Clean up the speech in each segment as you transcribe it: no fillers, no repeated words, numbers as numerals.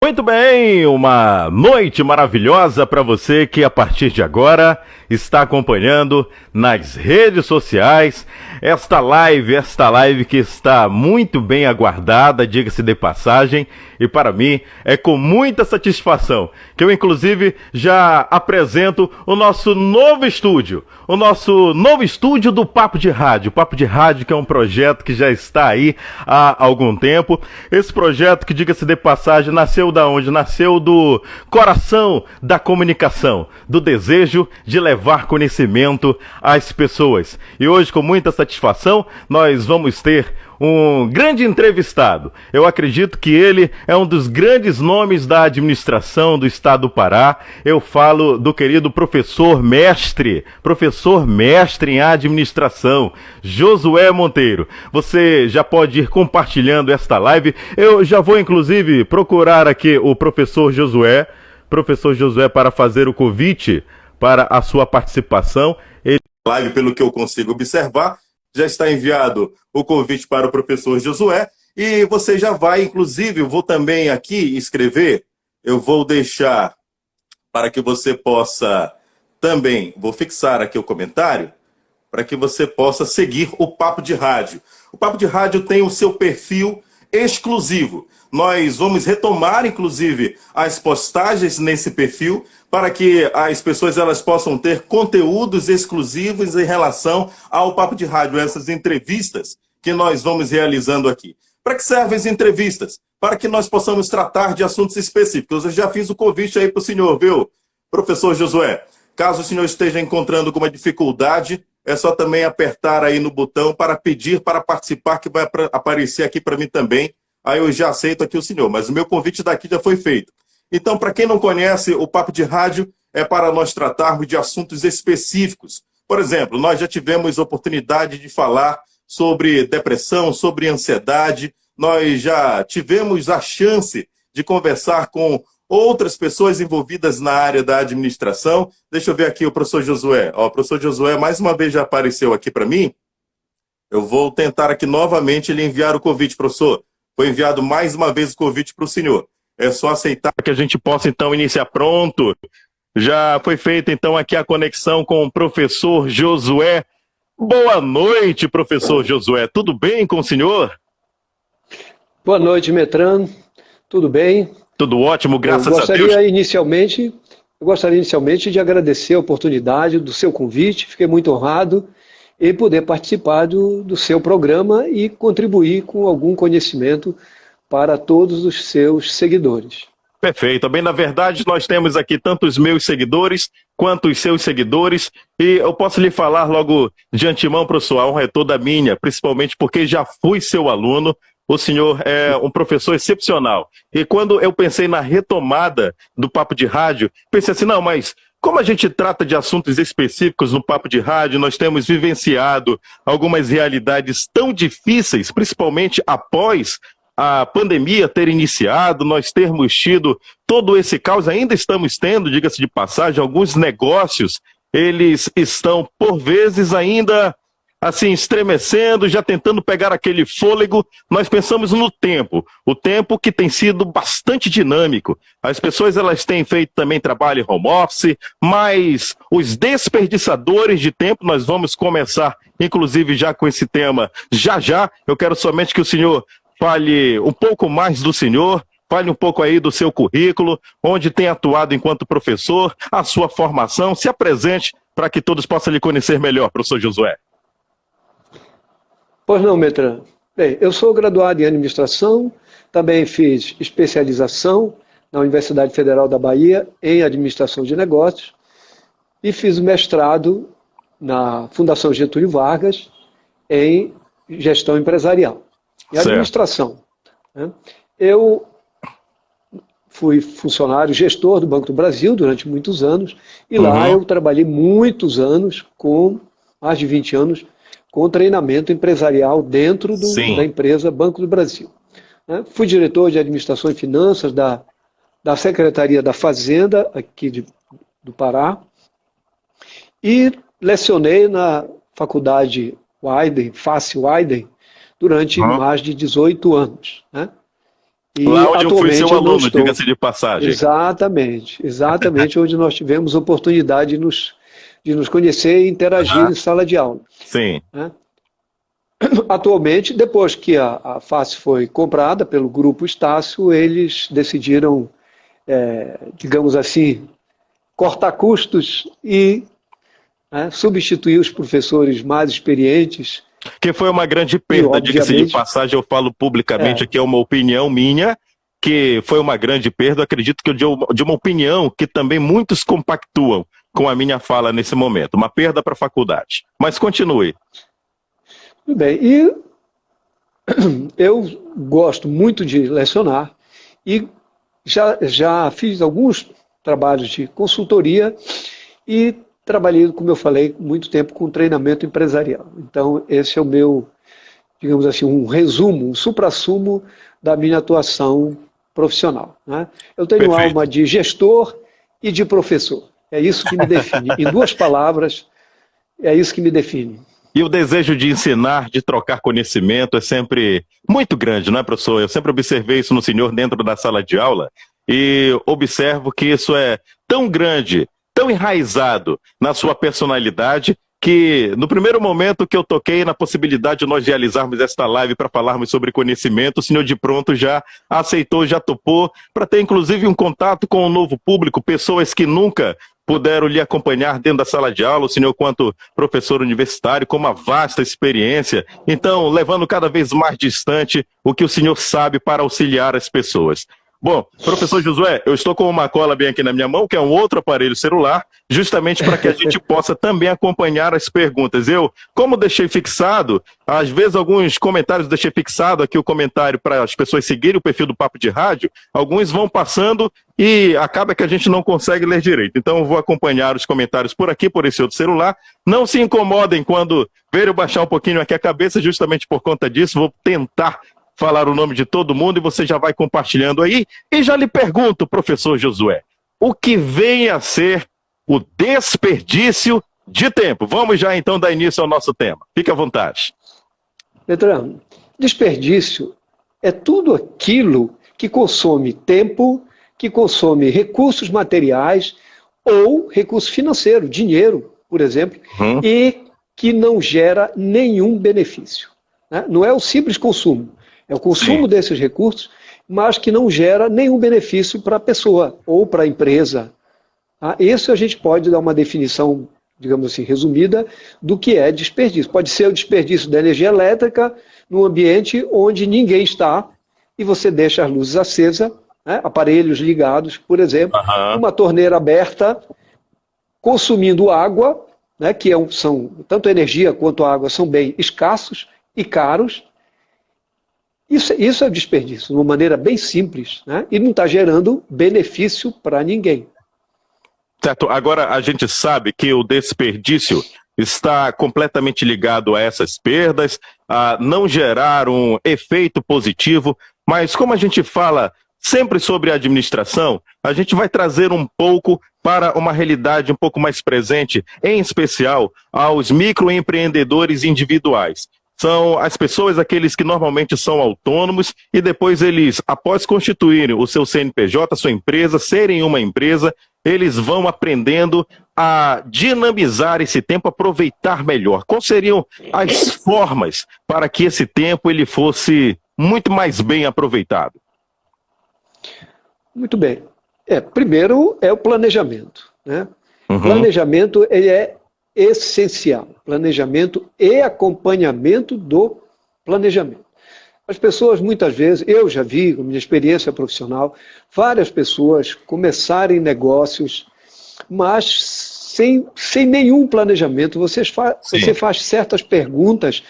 Muito bem, uma noite maravilhosa para você que a partir de agora está acompanhando nas redes sociais esta live que está muito bem aguardada, diga-se de passagem, e para mim é com muita satisfação que eu inclusive já apresento o nosso novo estúdio do Papo de Rádio. Papo de Rádio, que é um projeto que já está aí há algum tempo. Esse projeto que, diga-se de passagem, nasceu da onde? Nasceu do coração da comunicação, do desejo de levar conhecimento às pessoas. E hoje, com muita satisfação, nós vamos ter um grande entrevistado. Eu acredito que ele é um dos grandes nomes da administração do estado do Pará. Eu falo do querido professor mestre em administração, Josué Monteiro. Você já pode ir compartilhando esta live. Eu já vou inclusive procurar aqui o professor Josué para fazer o convite para a sua participação. Live, pelo que eu consigo observar, já está enviado o convite para o professor Josué, e você já vai, inclusive, eu vou também aqui escrever, eu vou deixar para que você possa também, vou fixar aqui o comentário, para que você possa seguir o Papo de Rádio. O Papo de Rádio tem o seu perfil exclusivo. Nós vamos retomar, inclusive, as postagens nesse perfil para que as pessoas elas possam ter conteúdos exclusivos em relação ao Papo de Rádio, essas entrevistas que nós vamos realizando aqui. Para que servem as entrevistas? Para que nós possamos tratar de assuntos específicos. Eu já fiz o convite aí para o senhor, viu, professor Josué? Caso o senhor esteja encontrando alguma dificuldade, é só também apertar aí no botão para pedir para participar, que vai aparecer aqui para mim também. Aí eu já aceito aqui o senhor, mas o meu convite daqui já foi feito. Então, para quem não conhece, o Papo de Rádio é para nós tratarmos de assuntos específicos. Por exemplo, nós já tivemos oportunidade de falar sobre depressão, sobre ansiedade. Nós já tivemos a chance de conversar com outras pessoas envolvidas na área da administração. Deixa eu ver aqui o professor Josué. Ó, o professor Josué mais uma vez já apareceu aqui para mim. Eu vou tentar aqui novamente ele enviar o convite, professor. Foi enviado mais uma vez o convite para o senhor. É só aceitar que a gente possa, então, iniciar. Pronto. Já foi feita, então, aqui a conexão com o professor Josué. Boa noite, professor Josué. Tudo bem com o senhor? Boa noite, Metran. Tudo bem? Tudo ótimo, graças a Deus. Eu gostaria inicialmente de agradecer a oportunidade do seu convite. Fiquei muito honrado em poder participar do seu programa e contribuir com algum conhecimento para todos os seus seguidores. Perfeito. Bem, na verdade, nós temos aqui tanto os meus seguidores quanto os seus seguidores, e eu posso lhe falar logo de antemão, professor, a honra é toda minha, principalmente porque já fui seu aluno. O senhor é um professor excepcional. E quando eu pensei na retomada do Papo de Rádio, pensei assim, não, mas como a gente trata de assuntos específicos no Papo de Rádio, nós temos vivenciado algumas realidades tão difíceis, principalmente após a pandemia ter iniciado, nós termos tido todo esse caos, ainda estamos tendo, diga-se de passagem, alguns negócios, eles estão, por vezes, ainda assim, estremecendo, já tentando pegar aquele fôlego. Nós pensamos no tempo, o tempo que tem sido bastante dinâmico. As pessoas elas têm feito também trabalho em home office, mas os desperdiçadores de tempo, nós vamos começar, inclusive, já com esse tema, já. Eu quero somente que o senhor fale um pouco mais do senhor, fale um pouco aí do seu currículo, onde tem atuado enquanto professor, a sua formação, se apresente para que todos possam lhe conhecer melhor, professor Josué. Pois não, Metran. Bem, eu sou graduado em administração, também fiz especialização na Universidade Federal da Bahia em administração de negócios e fiz o mestrado na Fundação Getúlio Vargas em gestão empresarial e administração. Né? Eu fui funcionário gestor do Banco do Brasil durante muitos anos e lá eu trabalhei muitos anos, mais de 20 anos, com treinamento empresarial dentro da empresa Banco do Brasil. Né? Fui diretor de administração e finanças da Secretaria da Fazenda, aqui do Pará, e lecionei na Faculdade Weiden, FACE Weiden, durante mais de 18 anos. Né? E lá onde eu fui seu atualmente eu não aluno, estou. diga-se de passagem. Exatamente, onde nós tivemos oportunidade de nos conhecer e interagir Aham, em sala de aula, sim. né? Atualmente, depois que a face foi comprada pelo Grupo Estácio, eles decidiram, digamos assim, cortar custos e, né, substituir os professores mais experientes Que foi uma grande e, perda, diga-se de obviamente, passagem, eu falo publicamente é, aqui, é uma opinião minha, que foi uma grande perda, acredito que de uma opinião que também muitos compactuam com a minha fala nesse momento, uma perda para a faculdade. Mas continue. tudo bem. E eu gosto muito de lecionar e já fiz alguns trabalhos de consultoria e trabalhei, como eu falei, muito tempo com treinamento empresarial. Então, esse é o meu, digamos assim, um resumo, um suprassumo da minha atuação profissional, né? Eu tenho Perfeito. alma de gestor e de professor. É isso que me define. Em duas palavras, é isso que me define. E o desejo de ensinar, de trocar conhecimento é sempre muito grande, não é, professor? Eu sempre observei isso no senhor dentro da sala de aula e observo que isso é tão grande, tão enraizado na sua personalidade, que no primeiro momento que eu toquei na possibilidade de nós realizarmos esta live para falarmos sobre conhecimento, o senhor de pronto já aceitou, já topou, para ter inclusive um contato com o novo público, pessoas que nunca puderam lhe acompanhar dentro da sala de aula, o senhor quanto professor universitário, com uma vasta experiência, então levando cada vez mais distante o que o senhor sabe para auxiliar as pessoas. Bom, professor Josué, eu estou com uma cola bem aqui na minha mão, que é um outro aparelho celular, justamente para que a gente possa também acompanhar as perguntas. Eu, como deixei fixado, às vezes alguns comentários deixei fixado aqui o comentário para as pessoas seguirem o perfil do Papo de Rádio, alguns vão passando e acaba que a gente não consegue ler direito. Então eu vou acompanhar os comentários por aqui, por esse outro celular. Não se incomodem quando verem eu baixar um pouquinho aqui a cabeça, justamente por conta disso, vou tentar falar o nome de todo mundo e você já vai compartilhando aí. E já lhe pergunto, professor Josué, o que vem a ser o desperdício de tempo? Vamos já então dar início ao nosso tema. Fique à vontade. Petrano, desperdício é tudo aquilo que consome tempo, que consome recursos materiais ou recurso financeiro, dinheiro, por exemplo, e que não gera nenhum benefício, né? Não é o simples consumo, é o consumo desses recursos, mas que não gera nenhum benefício para a pessoa ou para a empresa. Tá? Isso a gente pode dar uma definição, digamos assim, resumida, do que é desperdício. Pode ser o desperdício da energia elétrica num ambiente onde ninguém está e você deixa as luzes acesas, né, aparelhos ligados, por exemplo, uma torneira aberta, consumindo água, né, que são, tanto a energia quanto a água são bem escassos e caros. Isso é desperdício, de uma maneira bem simples, né, e não está gerando benefício para ninguém. Certo, agora a gente sabe que o desperdício está completamente ligado a essas perdas, a não gerar um efeito positivo, mas como a gente fala sempre sobre administração, a gente vai trazer um pouco para uma realidade um pouco mais presente, em especial aos microempreendedores individuais. São as pessoas, aqueles que normalmente são autônomos e depois eles, após constituírem o seu CNPJ, a sua empresa, serem uma empresa, eles vão aprendendo a dinamizar esse tempo, aproveitar melhor. Quais seriam as formas para que esse tempo ele fosse muito mais bem aproveitado? Muito bem. Primeiro é o planejamento, né? Planejamento ele é essencial. Planejamento e acompanhamento do planejamento. As pessoas, muitas vezes, eu já vi, com minha experiência profissional, várias pessoas começarem negócios, mas sem nenhum planejamento. Você faz certas perguntas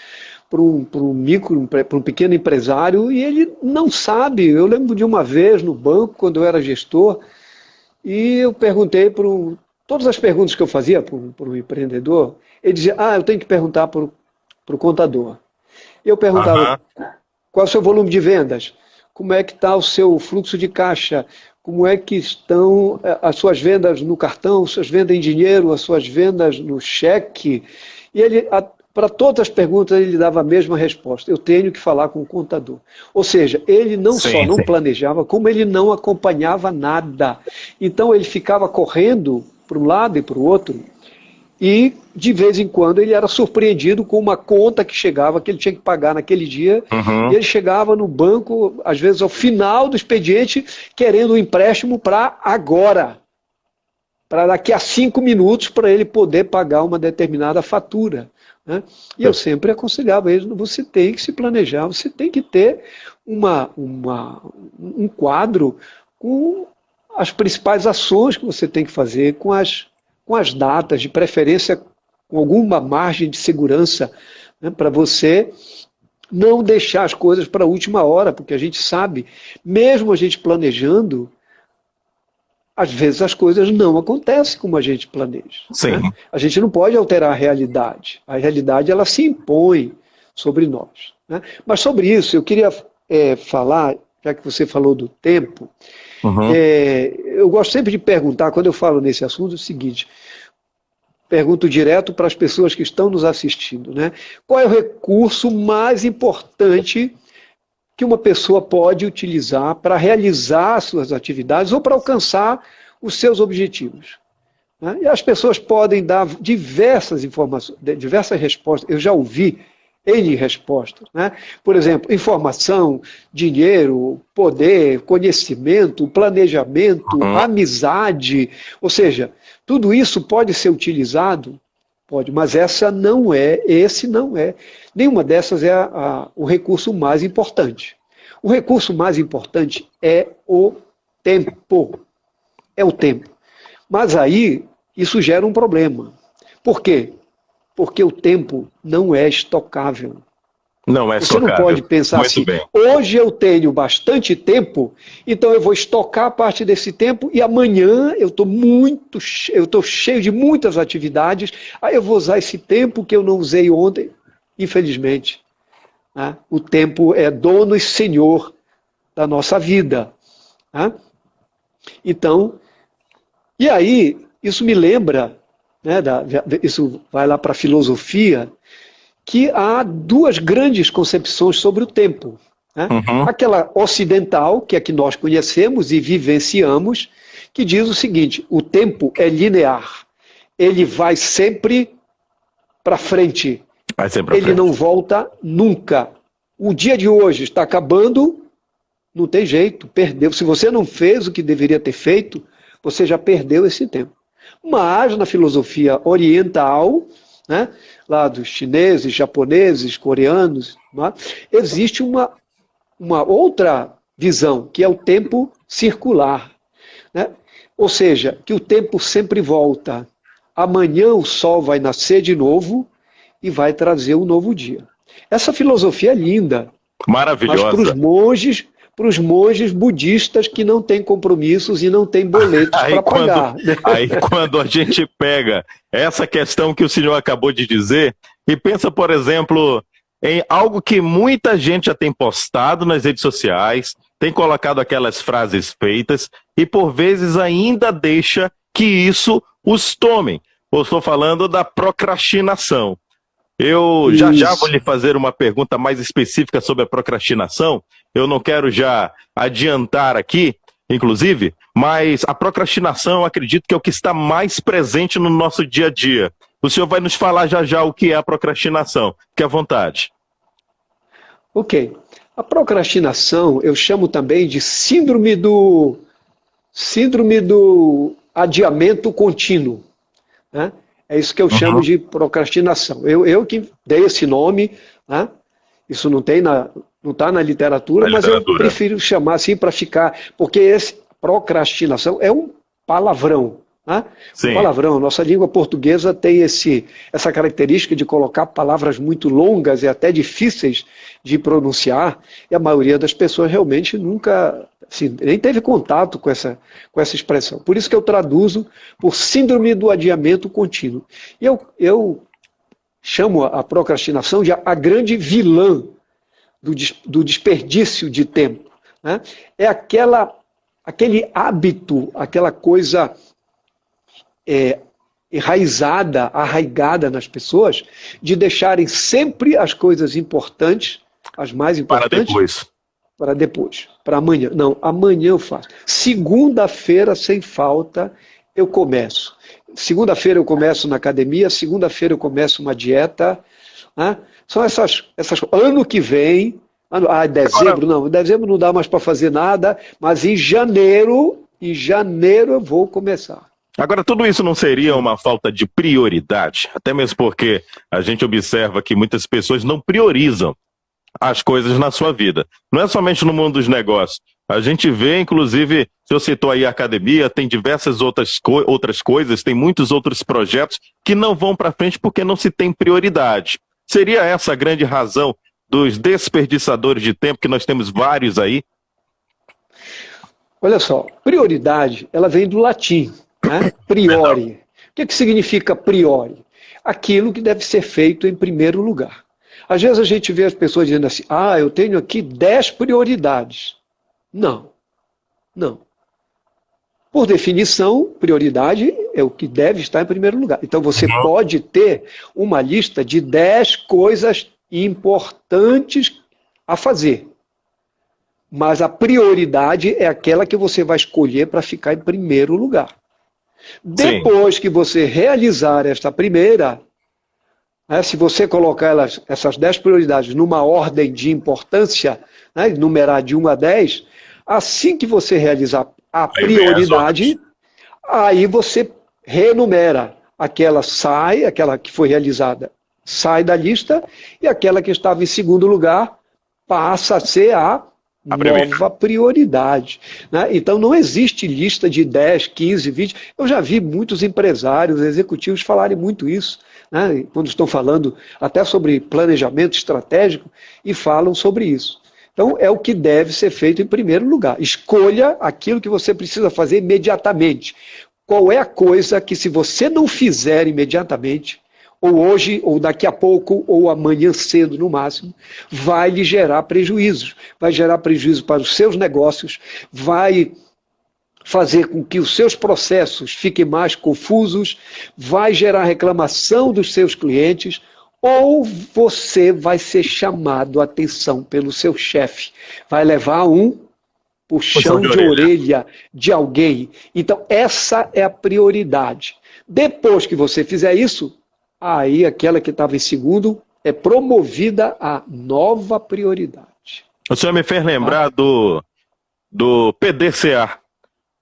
para um pequeno empresário e ele não sabe. Eu lembro de uma vez no banco, quando eu era gestor, e eu perguntei todas as perguntas que eu fazia para o empreendedor, ele dizia, eu tenho que perguntar para o contador. Eu perguntava, qual é o seu volume de vendas? Como é que está o seu fluxo de caixa? Como é que estão as suas vendas no cartão, as suas vendas em dinheiro, as suas vendas no cheque? E ele, Para todas as perguntas ele dava a mesma resposta: eu tenho que falar com o contador. Ou seja, ele não só não planejava, como ele não acompanhava nada. Então ele ficava correndo para um lado e para o outro, e de vez em quando ele era surpreendido com uma conta que chegava, que ele tinha que pagar naquele dia, e ele chegava no banco, às vezes ao final do expediente, querendo um empréstimo para agora, para daqui a 5 minutos, para ele poder pagar uma determinada fatura. Né? E eu sempre aconselhava eles: você tem que se planejar, você tem que ter um quadro com as principais ações que você tem que fazer, com as datas, de preferência com alguma margem de segurança, né, para você não deixar as coisas para a última hora, porque a gente sabe, mesmo a gente planejando, às vezes as coisas não acontecem como a gente planeja. Sim. Né? A gente não pode alterar a realidade ela se impõe sobre nós. Né? Mas sobre isso eu queria falar, já que você falou do tempo, eu gosto sempre de perguntar, quando eu falo nesse assunto, o seguinte: pergunto direto para as pessoas que estão nos assistindo, né? Qual é o recurso mais importante que uma pessoa pode utilizar para realizar suas atividades ou para alcançar os seus objetivos? Né? E as pessoas podem dar diversas informações, diversas respostas. Eu já ouvi N respostas. Né? Por exemplo, informação, dinheiro, poder, conhecimento, planejamento, amizade. Ou seja, tudo isso pode ser utilizado? Pode, mas esse não é. Nenhuma dessas é o recurso mais importante. O recurso mais importante é o tempo. É o tempo. Mas aí, isso gera um problema. Por quê? Porque o tempo não é estocável. Não é estocável. Você não pode pensar muito assim: bem. Hoje eu tenho bastante tempo, então eu vou estocar parte desse tempo e amanhã eu estou cheio de muitas atividades, aí eu vou usar esse tempo que eu não usei ontem. Infelizmente, né? O tempo é dono e senhor da nossa vida. Né? Então, e aí, isso me lembra, né, isso vai lá para a filosofia, que há duas grandes concepções sobre o tempo. Né? Aquela ocidental, que é a que nós conhecemos e vivenciamos, que diz o seguinte: o tempo é linear, ele vai sempre para frente, ele não volta nunca. O dia de hoje está acabando, não tem jeito, perdeu. Se você não fez o que deveria ter feito, você já perdeu esse tempo. Mas na filosofia oriental, né, lá dos chineses, japoneses, coreanos, né, existe uma outra visão, que é o tempo circular. Né? Ou seja, que o tempo sempre volta. Amanhã o sol vai nascer de novo e vai trazer um novo dia. Essa filosofia é linda. Maravilhosa. Mas para os monges budistas que não têm compromissos e não têm boletos para pagar. Aí quando a gente pega essa questão que o senhor acabou de dizer e pensa, por exemplo, em algo que muita gente já tem postado nas redes sociais, tem colocado aquelas frases feitas e por vezes ainda deixa que isso os tome. Eu estou falando da procrastinação. Eu já vou lhe fazer uma pergunta mais específica sobre a procrastinação. Eu não quero já adiantar aqui, inclusive, mas a procrastinação, eu acredito que é o que está mais presente no nosso dia a dia. O senhor vai nos falar já o que é a procrastinação. Fique à vontade. Ok. A procrastinação eu chamo também de síndrome do adiamento contínuo. Né? É isso que eu chamo de procrastinação. Eu que dei esse nome, né? Isso não está na literatura, mas eu prefiro chamar assim para ficar, porque procrastinação é um palavrão. Né? Um palavrão. A nossa língua portuguesa tem essa característica de colocar palavras muito longas e até difíceis de pronunciar, e a maioria das pessoas realmente nunca, assim, nem teve contato com essa expressão. Por isso que eu traduzo por síndrome do adiamento contínuo. E eu chamo a procrastinação de a grande vilã do desperdício de tempo. Né? É aquele hábito, aquela coisa enraizada, arraigada nas pessoas, de deixarem sempre as coisas importantes, as mais importantes, para depois, para amanhã. Não, amanhã eu faço. Segunda-feira, sem falta, eu começo. Segunda-feira eu começo na academia, segunda-feira eu começo uma dieta. Né? São essas. Ano que vem, dezembro, não, dezembro não dá mais para fazer nada, mas em janeiro eu vou começar. Agora, tudo isso não seria uma falta de prioridade? Até mesmo porque a gente observa que muitas pessoas não priorizam as coisas na sua vida. Não é somente no mundo dos negócios. A gente vê, inclusive, se eu citou aí a academia, tem diversas outras coisas, tem muitos outros projetos que não vão para frente porque não se tem prioridade. Seria essa a grande razão dos desperdiçadores de tempo, que nós temos vários aí? Olha só, prioridade, ela vem do latim, né? Priori. O que significa priori? Aquilo que deve ser feito em primeiro lugar. Às vezes a gente vê as pessoas dizendo assim, eu tenho aqui 10 prioridades. Não. Por definição, prioridade é o que deve estar em primeiro lugar. Então você pode ter uma lista de 10 coisas importantes a fazer. Mas a prioridade é aquela que você vai escolher para ficar em primeiro lugar. Depois que você realizar esta primeira, se você colocar essas 10 prioridades numa ordem de importância, numerar de 1 a 10, assim que você realizar a prioridade, aí você renumera. Aquela que foi realizada, sai da lista, e aquela que estava em segundo lugar passa a ser a nova prioridade. Então não existe lista de 10, 15, 20. Eu já vi muitos empresários, executivos falarem muito isso, quando estão falando até sobre planejamento estratégico, e falam sobre isso. Então é o que deve ser feito em primeiro lugar. Escolha aquilo que você precisa fazer imediatamente. Qual é a coisa que, se você não fizer imediatamente, ou hoje, ou daqui a pouco, ou amanhã cedo no máximo, vai lhe gerar prejuízos. Vai gerar prejuízo para os seus negócios, vai fazer com que os seus processos fiquem mais confusos, vai gerar reclamação dos seus clientes, ou você vai ser chamado a atenção pelo seu chefe. Vai levar um puxão de orelha de alguém. Então, essa é a prioridade. Depois que você fizer isso, aí aquela que estava em segundo é promovida a nova prioridade. O senhor me fez lembrar do PDCA.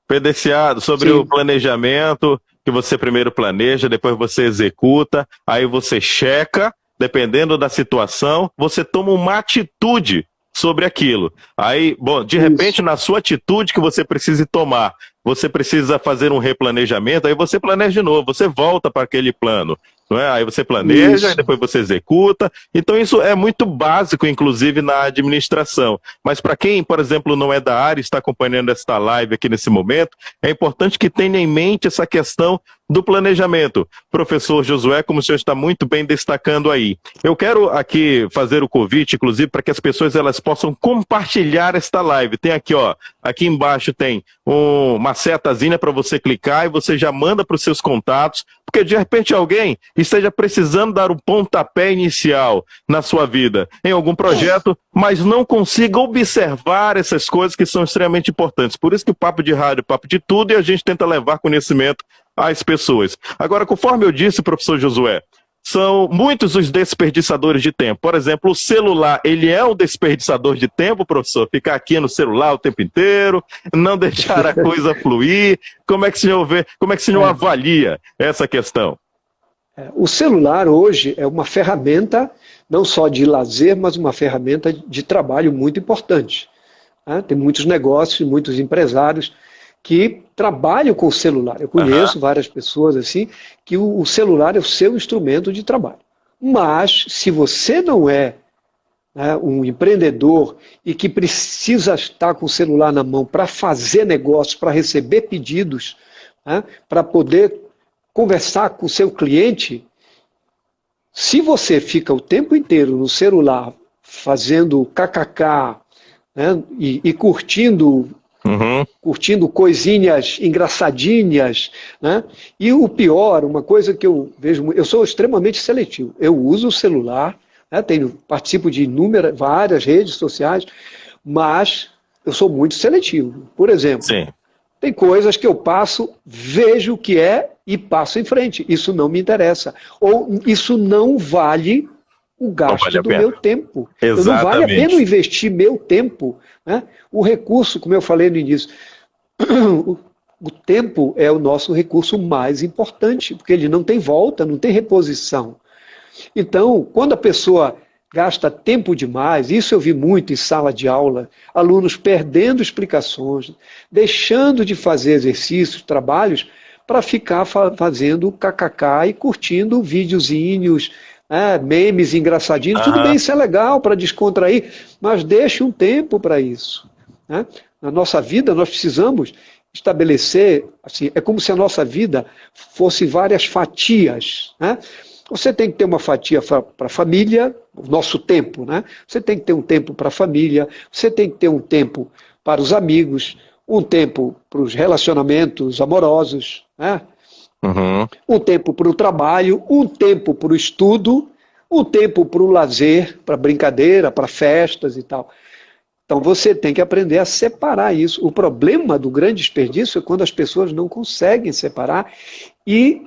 PDCA sobre o planejamento, que você primeiro planeja, depois você executa, aí você checa, dependendo da situação, você toma uma atitude sobre aquilo. Aí, bom, de repente, na sua atitude que você precise tomar, você precisa fazer um replanejamento, aí você planeja de novo, você volta para aquele plano. Não é? Aí você planeja, e depois você executa. Então isso é muito básico, inclusive, na administração. Mas para quem, por exemplo, não é da área e está acompanhando esta live aqui nesse momento, é importante que tenha em mente essa questão do planejamento. Professor Josué, como o senhor está muito bem destacando aí. Eu quero aqui fazer o convite, inclusive, para que as pessoas elas possam compartilhar esta live. Tem aqui, ó, aqui embaixo tem uma setazinha para você clicar e você já manda para os seus contatos, porque de repente alguém esteja precisando dar o pontapé inicial na sua vida, em algum projeto, mas não consiga observar essas coisas que são extremamente importantes. Por isso que o Papo de Rádio, Papo de Tudo, e a gente tenta levar conhecimento às pessoas. Agora, conforme eu disse, professor Josué, são muitos os desperdiçadores de tempo. Por exemplo, o celular, ele é um desperdiçador de tempo, professor? Ficar aqui no celular o tempo inteiro, não deixar a coisa fluir. Como é que o senhor vê, como é que o senhor avalia essa questão? O celular hoje é uma ferramenta, não só de lazer, mas uma ferramenta de trabalho muito importante. Tem muitos negócios, muitos empresários que trabalham com o celular. Eu conheço várias pessoas assim, que o celular é o seu instrumento de trabalho. Mas, se você não é um empreendedor e que precisa estar com o celular na mão para fazer negócios, para receber pedidos, para poder conversar com o seu cliente, se você fica o tempo inteiro no celular fazendo kkk, e curtindo curtindo coisinhas engraçadinhas, né? E o pior, uma coisa que eu vejo, eu sou extremamente seletivo. Eu uso o celular, né? Participo de várias redes sociais, mas eu sou muito seletivo. Por exemplo, Sim. Tem coisas que eu passo, vejo o que é e passo em frente. Isso não me interessa. Ou isso não vale o gasto do meu tempo. Não vale a pena investir meu tempo, né? O recurso, como eu falei no início, o tempo é o nosso recurso mais importante, porque ele não tem volta, não tem reposição. Então, quando a pessoa gasta tempo demais, isso eu vi muito em sala de aula, alunos perdendo explicações, deixando de fazer exercícios, trabalhos, para ficar fazendo kkk e curtindo videozinhos, memes engraçadinhos. Tudo bem, isso é legal para descontrair, mas deixe um tempo para isso, né? Na nossa vida, nós precisamos estabelecer, assim, é como se a nossa vida fosse várias fatias, né? Você tem que ter uma fatia para a família, o nosso tempo, né? Você tem que ter um tempo para a família, você tem que ter um tempo para os amigos, um tempo para os relacionamentos amorosos, né? Um tempo para o trabalho, um tempo para o estudo, um tempo para o lazer, para brincadeira, para festas e tal. Então você tem que aprender a separar isso. O problema do grande desperdício é quando as pessoas não conseguem separar e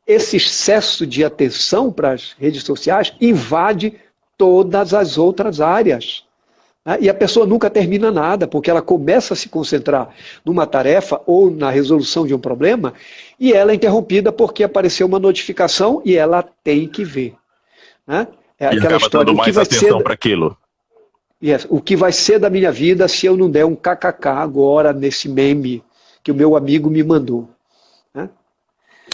esse excesso de atenção para as redes sociais invade todas as outras áreas, né? E a pessoa nunca termina nada, porque ela começa a se concentrar numa tarefa ou na resolução de um problema, e ela é interrompida porque apareceu uma notificação e ela tem que ver, né? É e aquela acaba história, dando mais atenção para aquilo. O que vai ser da minha vida se eu não der um kkk agora nesse meme que o meu amigo me mandou, né?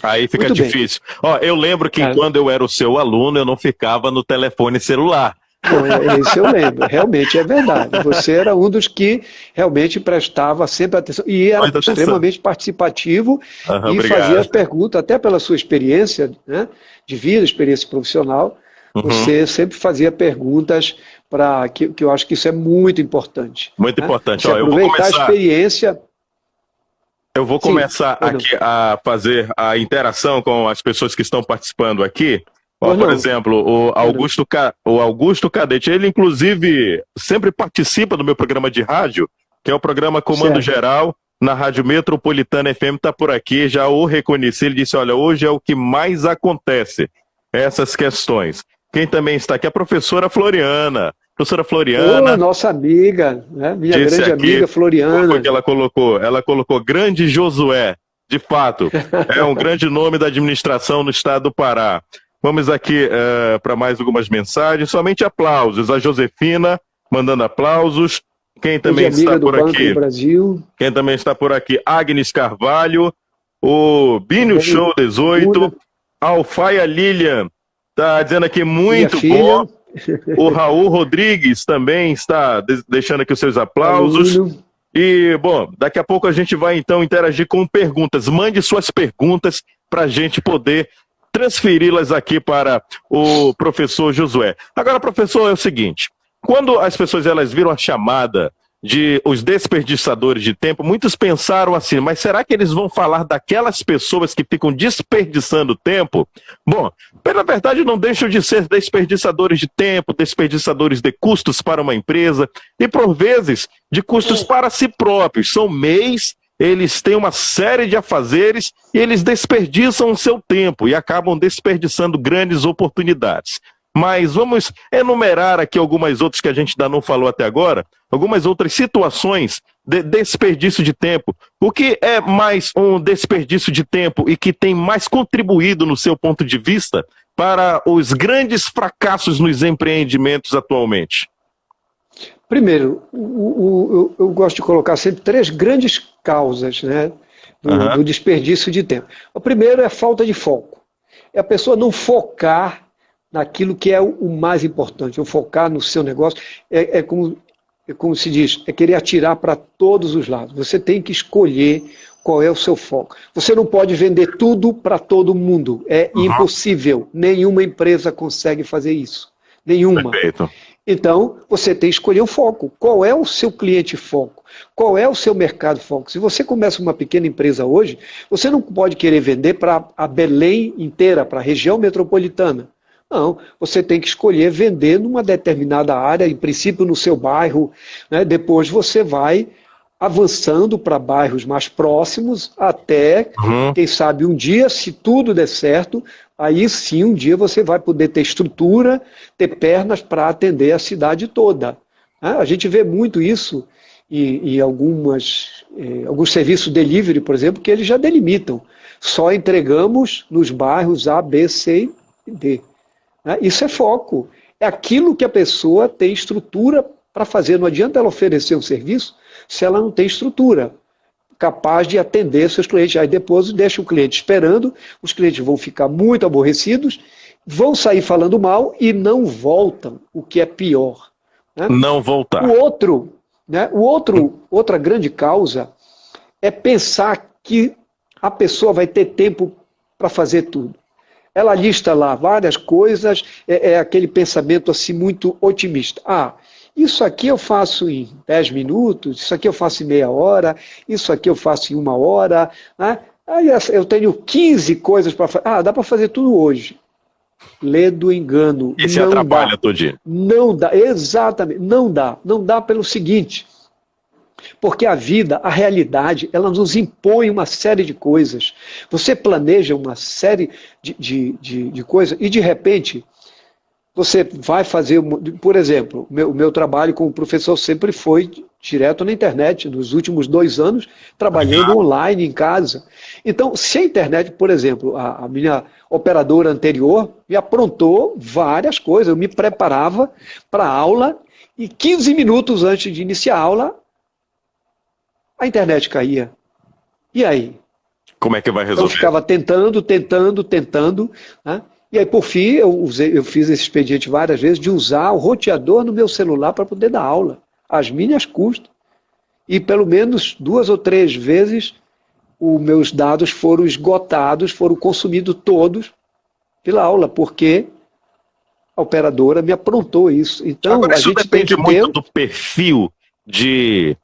Aí fica muito difícil. Ó, eu lembro que quando eu era o seu aluno, eu não ficava no telefone celular. Não, isso eu lembro, realmente é verdade. Você era um dos que realmente prestava sempre atenção e era extremamente participativo e fazia as perguntas, até pela sua experiência, né, de vida, experiência profissional, você sempre fazia perguntas para que eu acho que isso é muito importante. Muito importante. Ó, eu vou começar a experiência. Eu vou começar aqui a fazer a interação com as pessoas que estão participando aqui. Ó, por exemplo, o Augusto Cadete, ele inclusive sempre participa do meu programa de rádio, que é o programa Comando Geral, na Rádio Metropolitana FM, está por aqui, já o reconheci, ele disse, olha, hoje é o que mais acontece, essas questões. Quem também está aqui é a professora Floriana. Professora Floriana. Nossa amiga, né? Minha grande amiga Floriana. Foi que ela colocou grande Josué, de fato, é um grande nome da administração no estado do Pará. Vamos aqui para mais algumas mensagens, somente aplausos. A Josefina mandando aplausos. Quem também está por aqui? Quem também está por aqui? Agnes Carvalho, o Binho Show 18, Alfaia Lilian, está dizendo aqui muito bom. O Raul Rodrigues também está deixando aqui os seus aplausos. E, bom, daqui a pouco a gente vai então interagir com perguntas. Mande suas perguntas para a gente poder transferi-las aqui para o professor Josué. Agora, professor, é o seguinte, quando as pessoas elas viram a chamada de os desperdiçadores de tempo, muitos pensaram assim, mas será que eles vão falar daquelas pessoas que ficam desperdiçando tempo? Bom, pela verdade não deixam de ser desperdiçadores de tempo, desperdiçadores de custos para uma empresa e por vezes de custos para si próprios. São MEIs, eles têm uma série de afazeres e eles desperdiçam o seu tempo e acabam desperdiçando grandes oportunidades. Mas vamos enumerar aqui algumas outras que a gente ainda não falou até agora, algumas outras situações de desperdício de tempo. O que é mais um desperdício de tempo e que tem mais contribuído no seu ponto de vista para os grandes fracassos nos empreendimentos atualmente? Primeiro, eu gosto de colocar sempre 3 grandes causas, né, do desperdício de tempo. O primeiro é a falta de foco. É a pessoa não focar naquilo que é o mais importante, ou focar no seu negócio, como se diz, é querer atirar para todos os lados. Você tem que escolher qual é o seu foco. Você não pode vender tudo para todo mundo, é impossível. Nenhuma empresa consegue fazer isso, nenhuma. Perfeito. Então, você tem que escolher o foco. Qual é o seu cliente foco? Qual é o seu mercado foco? Se você começa uma pequena empresa hoje, você não pode querer vender para a Belém inteira, para a região metropolitana. Não, você tem que escolher vender numa determinada área, em princípio no seu bairro, né? Depois você vai avançando para bairros mais próximos, até, quem sabe, um dia, se tudo der certo, aí sim, um dia você vai poder ter estrutura, ter pernas para atender a cidade toda. A gente vê muito isso em alguns serviços delivery, por exemplo, que eles já delimitam. Só entregamos nos bairros A, B, C e D. Isso é foco. É aquilo que a pessoa tem estrutura para fazer. Não adianta ela oferecer um serviço se ela não tem estrutura capaz de atender seus clientes. Aí depois deixa o cliente esperando, os clientes vão ficar muito aborrecidos, vão sair falando mal e não voltam, o que é pior. Né? Não voltar. Outra grande causa é pensar que a pessoa vai ter tempo para fazer tudo. Ela lista lá várias coisas, é aquele pensamento assim muito otimista. Isso aqui eu faço em 10 minutos, isso aqui eu faço em meia hora, isso aqui eu faço em 1 hora. Né? Aí eu tenho 15 coisas para fazer. Dá para fazer tudo hoje. Lê do engano. E se atrapalha todo dia. Não dá, exatamente. Não dá. Não dá pelo seguinte. Porque a vida, a realidade, ela nos impõe uma série de coisas. Você planeja uma série de coisas e, de repente, você vai fazer, por exemplo, o meu trabalho como professor sempre foi direto na internet, nos últimos 2 anos, trabalhando online em casa. Então, se a internet, por exemplo, a minha operadora anterior me aprontou várias coisas, eu me preparava para a aula e 15 minutos antes de iniciar a aula, a internet caía. E aí? Como é que vai resolver? Eu ficava tentando, né? E aí, por fim, eu fiz esse expediente várias vezes de usar o roteador no meu celular para poder dar aula, às minhas custas. E pelo menos 2 ou 3 vezes os meus dados foram esgotados, foram consumidos todos pela aula, porque a operadora me aprontou isso. Então, agora, isso depende muito do perfil de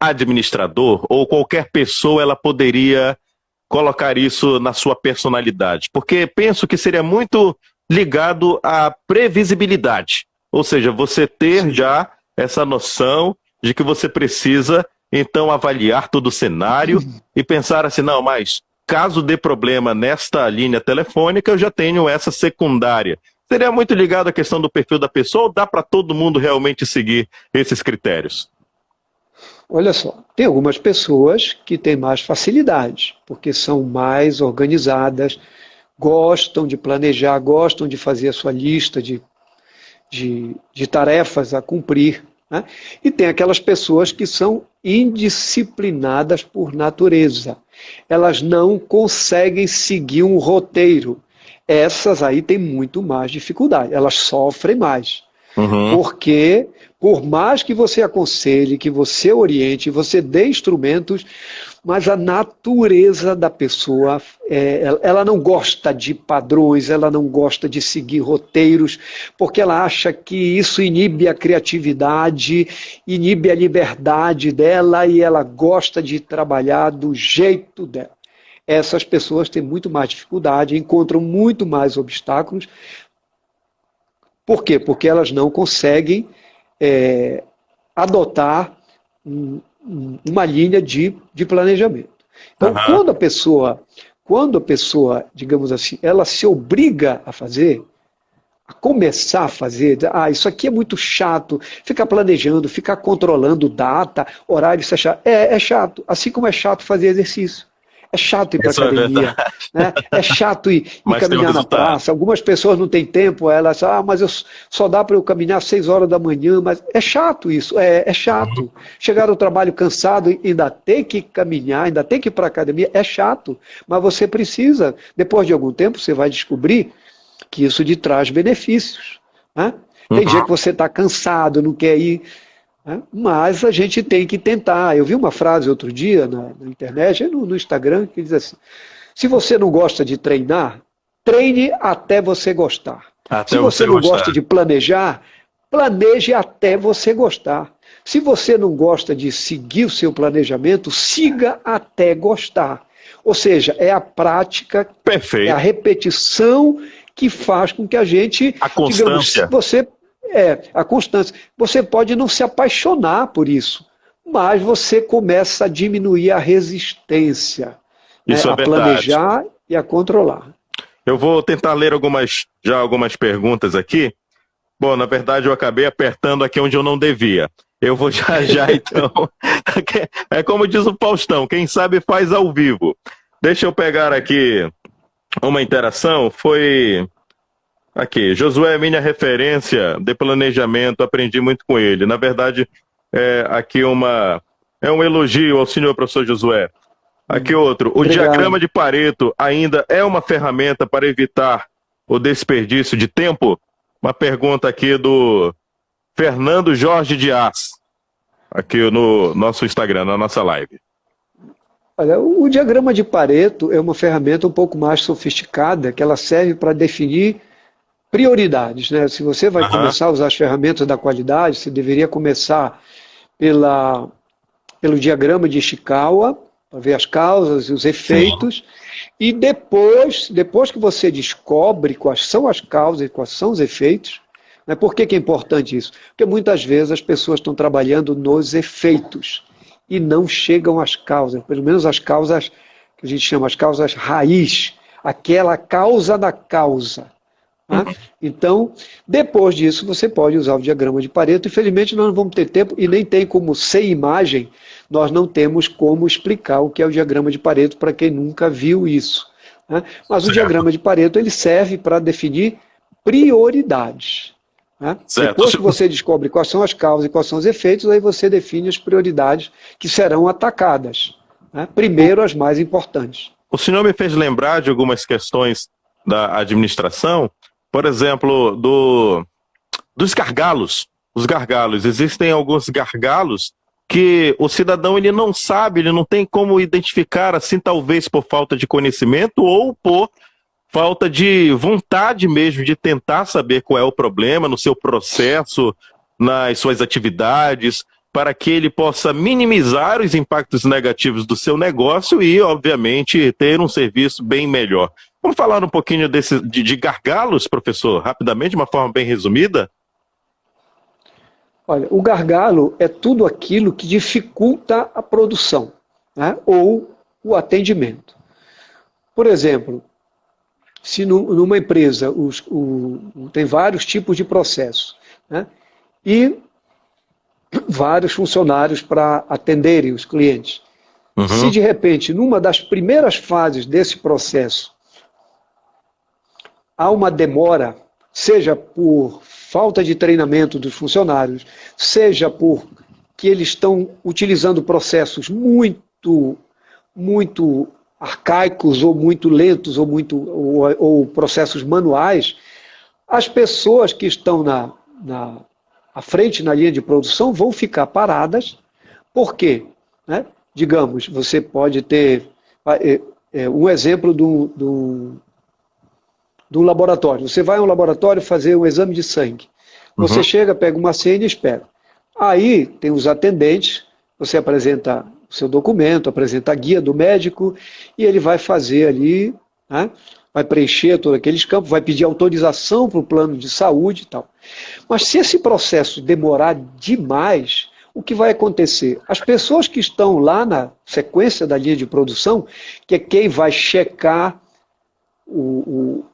administrador, ou qualquer pessoa ela poderia colocar isso na sua personalidade, porque penso que seria muito ligado à previsibilidade, ou seja, você ter já essa noção de que você precisa então avaliar todo o cenário e pensar assim, não, mas caso dê problema nesta linha telefônica, eu já tenho essa secundária. Seria muito ligado à questão do perfil da pessoa, ou dá para todo mundo realmente seguir esses critérios? Olha só, tem algumas pessoas que têm mais facilidade, porque são mais organizadas, gostam de planejar, gostam de fazer a sua lista de tarefas a cumprir. Né? E tem aquelas pessoas que são indisciplinadas por natureza. Elas não conseguem seguir um roteiro. Essas aí têm muito mais dificuldade, elas sofrem mais. Porque, por mais que você aconselhe, que você oriente, você dê instrumentos, mas a natureza da pessoa, ela não gosta de padrões, ela não gosta de seguir roteiros, porque ela acha que isso inibe a criatividade, inibe a liberdade dela e ela gosta de trabalhar do jeito dela. Essas pessoas têm muito mais dificuldade, encontram muito mais obstáculos. Por quê? Porque elas não conseguem adotar uma linha de planejamento. Então, quando a pessoa, digamos assim, ela se obriga a fazer, a começar a fazer, isso aqui é muito chato, ficar planejando, ficar controlando data, horário, isso é chato. É chato, assim como é chato fazer exercício. É chato ir para a academia, né? É chato ir caminhar na praça. Algumas pessoas não têm tempo, elas mas só dá para eu caminhar às 6 horas da manhã, mas é chato isso, é chato. Chegar ao trabalho cansado e ainda ter que caminhar, ainda ter que ir para a academia, é chato, mas você precisa. Depois de algum tempo você vai descobrir que isso lhe traz benefícios. Né? Tem dia que você está cansado, não quer ir, mas a gente tem que tentar. Eu vi uma frase outro dia na internet, no Instagram, que diz assim: se você não gosta de treinar, treine até você gostar. Se você não gosta de planejar, planeje até você gostar. Se você não gosta de seguir o seu planejamento, siga até gostar. Ou seja, é a prática, Perfeito. é a repetição que faz com que a gente... A constância. Digamos, a constância. Você pode não se apaixonar por isso, mas você começa a diminuir a resistência, isso a planejar e a controlar. Eu vou tentar ler algumas perguntas aqui. Bom, na verdade eu acabei apertando aqui onde eu não devia. Eu vou já então. É como diz o Faustão, quem sabe faz ao vivo. Deixa eu pegar aqui uma interação. Foi aqui, Josué é minha referência de planejamento, aprendi muito com ele. Na verdade, aqui é um elogio ao senhor professor Josué. Aqui outro, o Obrigado. diagrama de Pareto ainda é uma ferramenta para evitar o desperdício de tempo? Uma pergunta aqui do Fernando Jorge Dias, aqui no nosso Instagram, na nossa live. Olha, o diagrama de Pareto é uma ferramenta um pouco mais sofisticada, que ela serve para definir prioridades, né? Se você vai começar a usar as ferramentas da qualidade, você deveria começar pelo diagrama de Ishikawa, para ver as causas e os efeitos, e depois que você descobre quais são as causas e quais são os efeitos, né? Por que é importante isso? Porque muitas vezes as pessoas estão trabalhando nos efeitos e não chegam às causas, pelo menos as causas que a gente chama as causas raiz, aquela causa da causa. Né? Então, depois disso, você pode usar o diagrama de Pareto. Infelizmente, nós não vamos ter tempo e nem tem como, sem imagem, nós não temos como explicar o que é o diagrama de Pareto para quem nunca viu isso. Né? Mas o diagrama de Pareto ele serve para definir prioridades. Né? Depois que você descobre quais são as causas e quais são os efeitos, aí você define as prioridades que serão atacadas. Né? Primeiro, as mais importantes. O senhor me fez lembrar de algumas questões da administração, por exemplo, dos gargalos. Os gargalos. Existem alguns gargalos que o cidadão ele não sabe, ele não tem como identificar, assim, talvez por falta de conhecimento ou por falta de vontade mesmo de tentar saber qual é o problema no seu processo, nas suas atividades, para que ele possa minimizar os impactos negativos do seu negócio e, obviamente, ter um serviço bem melhor. Vamos falar um pouquinho de gargalos, professor, rapidamente, de uma forma bem resumida? Olha, o gargalo é tudo aquilo que dificulta a produção, né? Ou o atendimento. Por exemplo, se numa empresa tem vários tipos de processo, né? E vários funcionários para atenderem os clientes. Se de repente, numa das primeiras fases desse processo, há uma demora, seja por falta de treinamento dos funcionários, seja por que eles estão utilizando processos muito arcaicos, ou muito lentos, ou processos manuais, as pessoas que estão à frente na linha de produção vão ficar paradas. Por quê? Né? Digamos, você pode ter um exemplo do laboratório. Você vai a um laboratório fazer um exame de sangue. Você chega, pega uma senha e espera. Aí tem os atendentes, você apresenta o seu documento, apresenta a guia do médico e ele vai fazer ali, né? Vai preencher todos aqueles campos, vai pedir autorização para o plano de saúde e tal. Mas se esse processo demorar demais, o que vai acontecer? As pessoas que estão lá na sequência da linha de produção, que é quem vai checar ou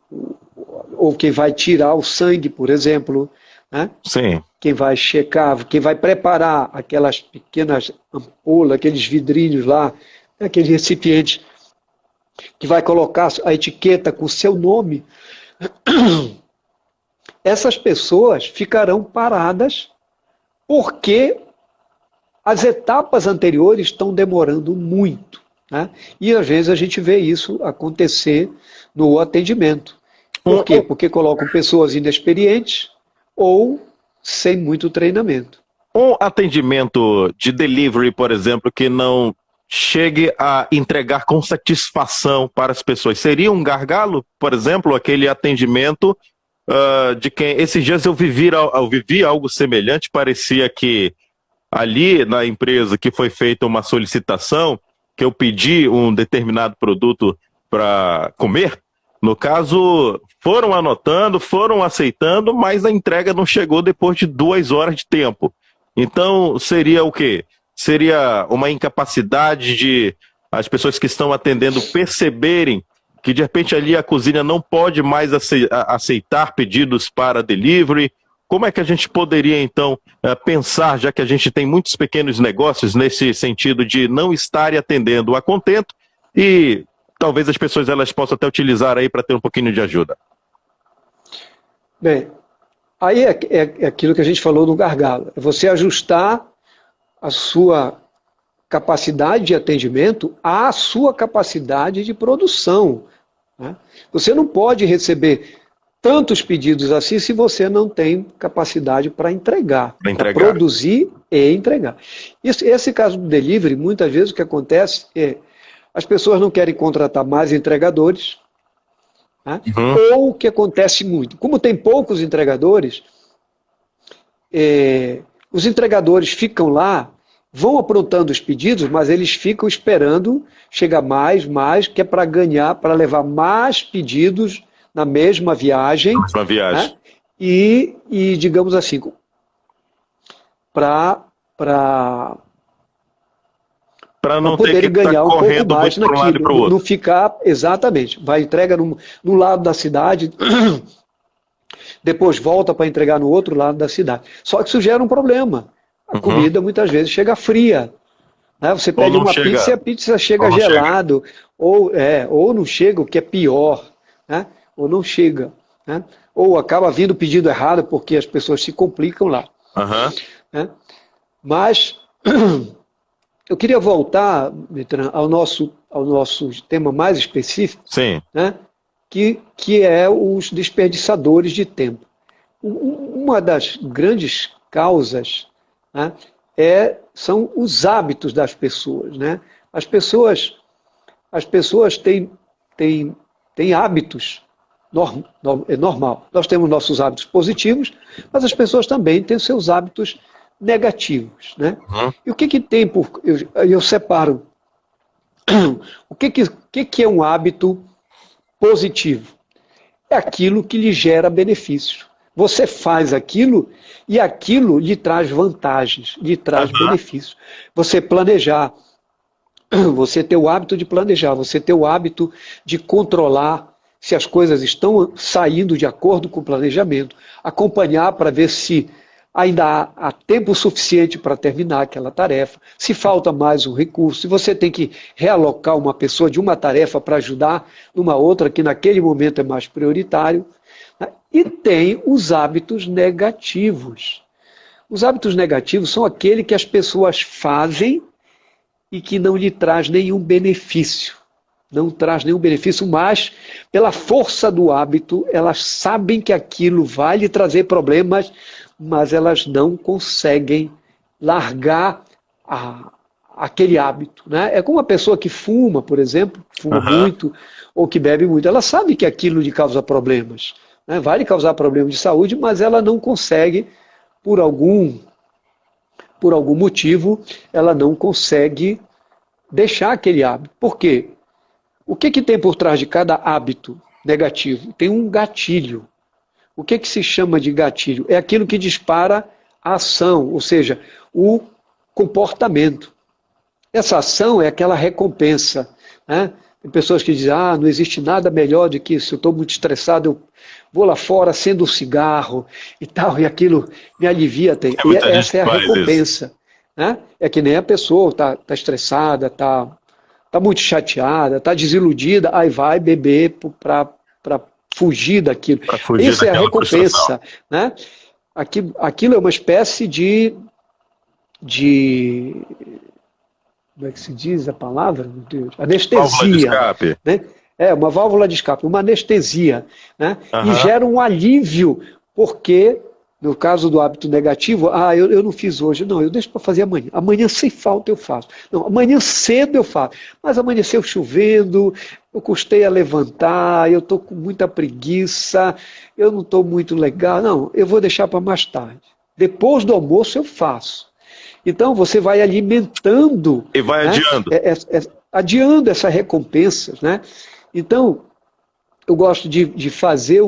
quem vai tirar o sangue, por exemplo, né? Sim. Quem vai checar, quem vai preparar aquelas pequenas ampolas, aqueles vidrinhos lá, aquele recipiente que vai colocar a etiqueta com o seu nome, essas pessoas ficarão paradas porque as etapas anteriores estão demorando muito. Né? E às vezes a gente vê isso acontecer no atendimento. Por quê? Porque colocam pessoas inexperientes ou sem muito treinamento. Um atendimento de delivery, por exemplo, que não chegue a entregar com satisfação para as pessoas, seria um gargalo, por exemplo, aquele atendimento de quem... Esses dias eu vivi algo semelhante, parecia que ali na empresa que foi feita uma solicitação, que eu pedi um determinado produto para comer, no caso, foram anotando, foram aceitando, mas a entrega não chegou depois de 2 horas de tempo. Então, seria o quê? Seria uma incapacidade de as pessoas que estão atendendo perceberem que, de repente, ali a cozinha não pode mais aceitar pedidos para delivery. Como é que a gente poderia, então, pensar, já que a gente tem muitos pequenos negócios nesse sentido de não estarem atendendo a contento e talvez as pessoas elas possam até utilizar aí para ter um pouquinho de ajuda? Bem, aí é aquilo que a gente falou no gargalo. É você ajustar a sua capacidade de atendimento à sua capacidade de produção, né? Você não pode receber tantos pedidos assim se você não tem capacidade para entregar, para produzir e entregar. Esse caso do delivery, muitas vezes o que acontece é as pessoas não querem contratar mais entregadores, né? Ou o que acontece muito, como tem poucos entregadores, os entregadores ficam lá, vão aprontando os pedidos, mas eles ficam esperando chegar mais, que é para ganhar, para levar mais pedidos na mesma viagem. Né? E, digamos assim, para não poderem ganhar um pouco mais naquilo, não ficar, exatamente, vai entrega num lado da cidade, depois volta para entregar no outro lado da cidade. Só que isso gera um problema. A comida muitas vezes chega fria. Né? Você pede uma pizza e a pizza chega gelado. Ou não chega, o que é pior. Né? Ou não chega. Né? Ou acaba vindo o pedido errado porque as pessoas se complicam lá. Né? Mas eu queria voltar, Mitran, ao nosso tema mais específico. Sim. Né? Que é os desperdiçadores de tempo. Uma das grandes causas, né, são os hábitos das pessoas. Né? As pessoas têm hábitos, é normal. Nós temos nossos hábitos positivos, mas as pessoas também têm seus hábitos negativos. Né? E o que tem por... Eu separo. O que é um hábito positivo? É aquilo que lhe gera benefício. Você faz aquilo e aquilo lhe traz vantagens, lhe traz benefícios. Você planejar, você ter o hábito de planejar, você ter o hábito de controlar se as coisas estão saindo de acordo com o planejamento, acompanhar para ver se ainda há tempo suficiente para terminar aquela tarefa, se falta mais um recurso, se você tem que realocar uma pessoa de uma tarefa para ajudar numa outra que naquele momento é mais prioritário. E tem os hábitos negativos. Os hábitos negativos são aquele que as pessoas fazem e que não lhe traz nenhum benefício. Não traz nenhum benefício, mas pela força do hábito, elas sabem que aquilo vai lhe trazer problemas, mas elas não conseguem largar aquele hábito. Né? É como uma pessoa que fuma, por exemplo, fuma muito, ou que bebe muito. Ela sabe que aquilo lhe causa problemas. Né? Vai lhe causar problemas de saúde, mas ela não consegue, por algum motivo, ela não consegue deixar aquele hábito. Por quê? O que tem por trás de cada hábito negativo? Tem um gatilho. O que se chama de gatilho? É aquilo que dispara a ação, ou seja, o comportamento. Essa ação é aquela recompensa. Né? Tem pessoas que dizem, não existe nada melhor do que se eu estou muito estressado, eu vou lá fora, acendo um cigarro e tal, e aquilo me alivia. E essa é a recompensa. Né? É que nem a pessoa está estressada, está muito chateada, está desiludida, aí vai beber para fugir daquilo. Isso é a recompensa. Né? Aquilo é uma espécie de... Como é que se diz a palavra? Meu Deus? Anestesia. Válvula de escape. Né? Uma válvula de escape, uma anestesia. Né? E gera um alívio, porque No caso do hábito negativo, eu não fiz hoje, não, eu deixo para fazer amanhã. Amanhã sem falta eu faço. Não, amanhã cedo eu faço. Mas amanheceu chovendo, eu custei a levantar, eu estou com muita preguiça, eu não estou muito legal. Não, eu vou deixar para mais tarde. Depois do almoço eu faço. Então você vai alimentando. E vai, né, adiando. Adiando essas recompensas, né? Então, eu gosto de fazer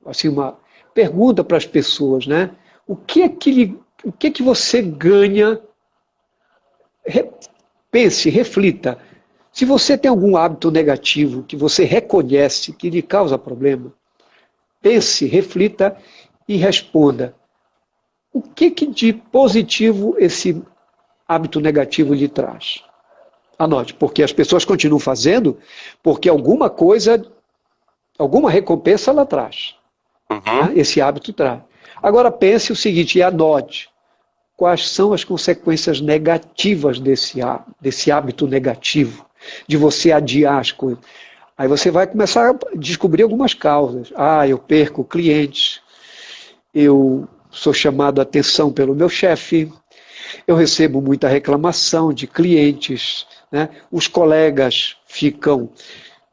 assim, uma pergunta para as pessoas, né? O que é que você ganha? Pense, reflita. Se você tem algum hábito negativo que você reconhece que lhe causa problema, pense, reflita e responda. O que de positivo esse hábito negativo lhe traz? Anote, porque as pessoas continuam fazendo porque alguma coisa, alguma recompensa ela traz. Né? Esse hábito traz. Agora pense o seguinte e anote quais são as consequências negativas desse hábito negativo, de você adiar as coisas. Aí você vai começar a descobrir algumas causas. Eu perco clientes, eu sou chamado a atenção pelo meu chefe, eu recebo muita reclamação de clientes, né? Os colegas ficam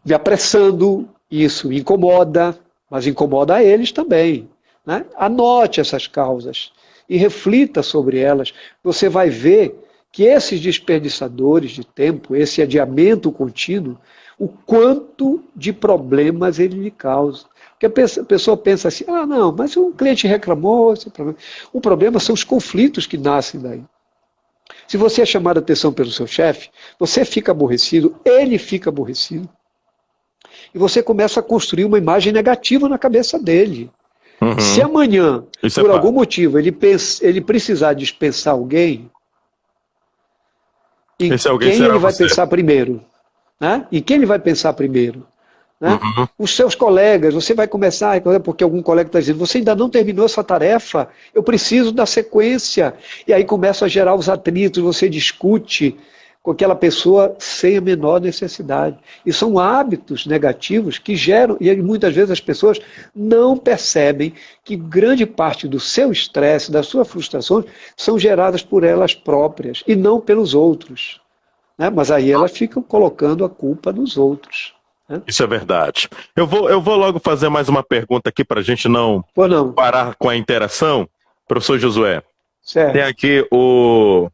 me apressando, isso me incomoda, mas incomoda a eles também. Né? Anote essas causas e reflita sobre elas. Você vai ver que esses desperdiçadores de tempo, esse adiamento contínuo, o quanto de problemas ele lhe causa. Porque a pessoa pensa assim, não, mas um cliente reclamou, esse problema. O problema são os conflitos que nascem daí. Se você é chamado a atenção pelo seu chefe, você fica aborrecido, ele fica aborrecido. E você começa a construir uma imagem negativa na cabeça dele. Se amanhã, por algum motivo, ele precisar dispensar alguém, em quem ele vai pensar primeiro? Né? Em quem ele vai pensar primeiro? Né? Os seus colegas, você vai começar, porque algum colega está dizendo, você ainda não terminou essa tarefa, eu preciso da sequência. E aí começa a gerar os atritos, você discute com aquela pessoa sem a menor necessidade. E são hábitos negativos que geram, e muitas vezes as pessoas não percebem que grande parte do seu estresse, da sua frustração, são geradas por elas próprias e não pelos outros. Né? Mas aí elas ficam colocando a culpa nos outros. Né? Isso é verdade. Eu vou logo fazer mais uma pergunta aqui para a gente não parar com a interação. Professor Josué, certo. Tem aqui o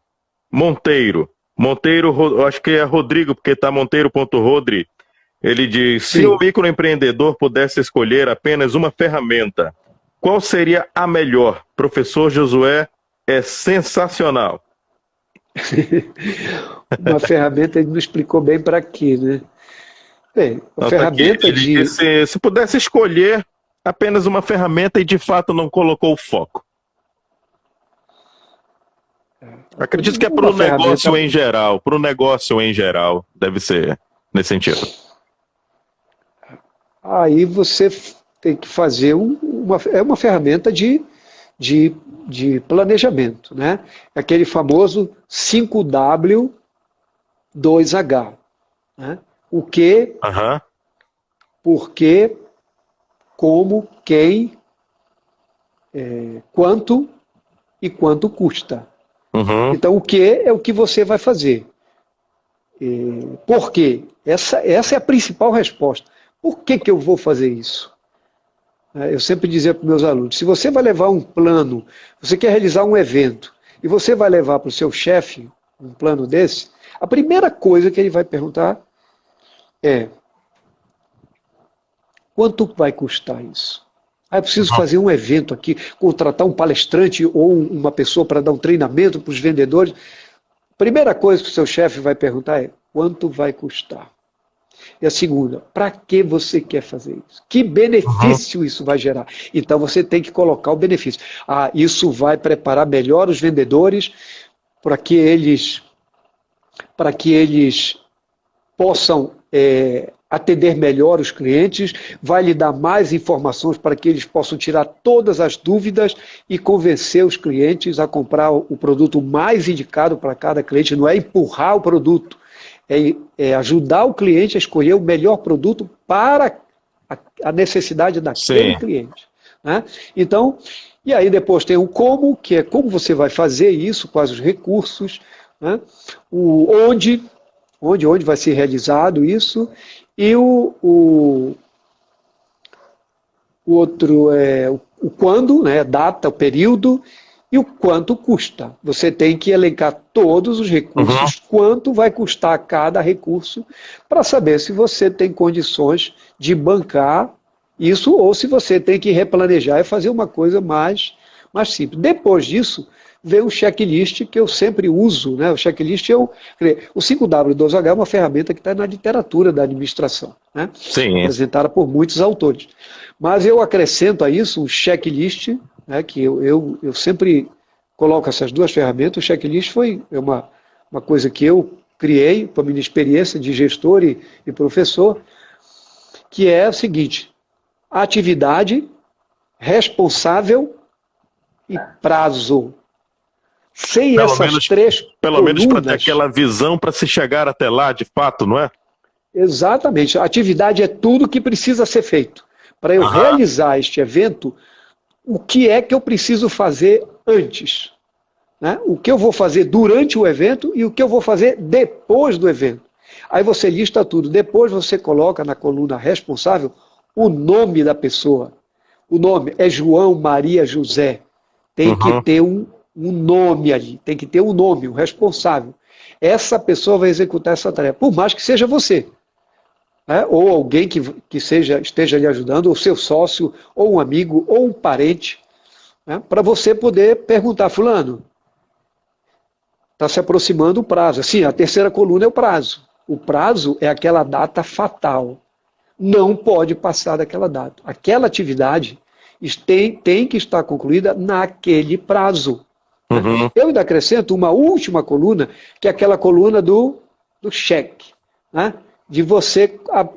Monteiro, eu acho que é Rodrigo, porque está Monteiro.rodri. Ele diz, se o microempreendedor pudesse escolher apenas uma ferramenta, qual seria a melhor? Professor Josué é sensacional. Uma ferramenta, ele não explicou bem para quê, né? Bem, a ferramenta ele disse, se pudesse escolher apenas uma ferramenta e de fato não colocou o foco. Acredito que é para o negócio em geral. Para o negócio em geral, deve ser nesse sentido. Aí você tem que fazer uma ferramenta de planejamento, né? Aquele famoso 5W 2H. Né? O que, por quê, como, quem, quanto e quanto custa. Então, o que é o que você vai fazer? Por quê? Essa é a principal resposta. Por que eu vou fazer isso? Eu sempre dizia para os meus alunos, se você vai levar um plano, você quer realizar um evento, e você vai levar para o seu chefe um plano desse, a primeira coisa que ele vai perguntar é, quanto vai custar isso? Eu preciso fazer um evento aqui, contratar um palestrante ou uma pessoa para dar um treinamento para os vendedores. Primeira coisa que o seu chefe vai perguntar é, quanto vai custar? E a segunda, para que você quer fazer isso? Que benefício isso vai gerar? Então você tem que colocar o benefício. Isso vai preparar melhor os vendedores para que eles possam atender melhor os clientes, vai lhe dar mais informações para que eles possam tirar todas as dúvidas e convencer os clientes a comprar o produto mais indicado para cada cliente. Não é empurrar o produto, é ajudar o cliente a escolher o melhor produto para a necessidade daquele cliente. né? Então, e aí depois tem o como, que é como você vai fazer isso, quais os recursos, né? O onde vai ser realizado isso, e o outro é o quando, né? Data, o período, e o quanto custa. Você tem que elencar todos os recursos, quanto vai custar cada recurso, para saber se você tem condições de bancar isso ou se você tem que replanejar e fazer uma coisa mais simples. Depois disso, vem o checklist que eu sempre uso, né? O checklist o 5W12H é uma ferramenta que está na literatura da administração, né? Sim. Apresentada por muitos autores. Mas eu acrescento a isso um checklist, né, que eu sempre coloco essas duas ferramentas. O checklist é uma coisa que eu criei com a minha experiência de gestor e professor, que é o seguinte: atividade, responsável e prazo. Sem essas três pelo menos para ter aquela visão para se chegar até lá, de fato, não é? Exatamente. A atividade é tudo que precisa ser feito. Para eu realizar este evento, o que é que eu preciso fazer antes? Né? O que eu vou fazer durante o evento e o que eu vou fazer depois do evento. Aí você lista tudo. Depois você coloca na coluna responsável o nome da pessoa. O nome é João Maria José. Tem que ter um nome ali. Tem que ter um nome, um responsável. Essa pessoa vai executar essa tarefa. Por mais que seja você. Né? Ou alguém que esteja lhe ajudando, ou seu sócio, ou um amigo, ou um parente, né? Para você poder perguntar: fulano, está se aproximando o prazo. Sim, a terceira coluna é o prazo. O prazo é aquela data fatal. Não pode passar daquela data. Aquela atividade tem que estar concluída naquele prazo. Eu ainda acrescento uma última coluna, que é aquela coluna do cheque, né? De você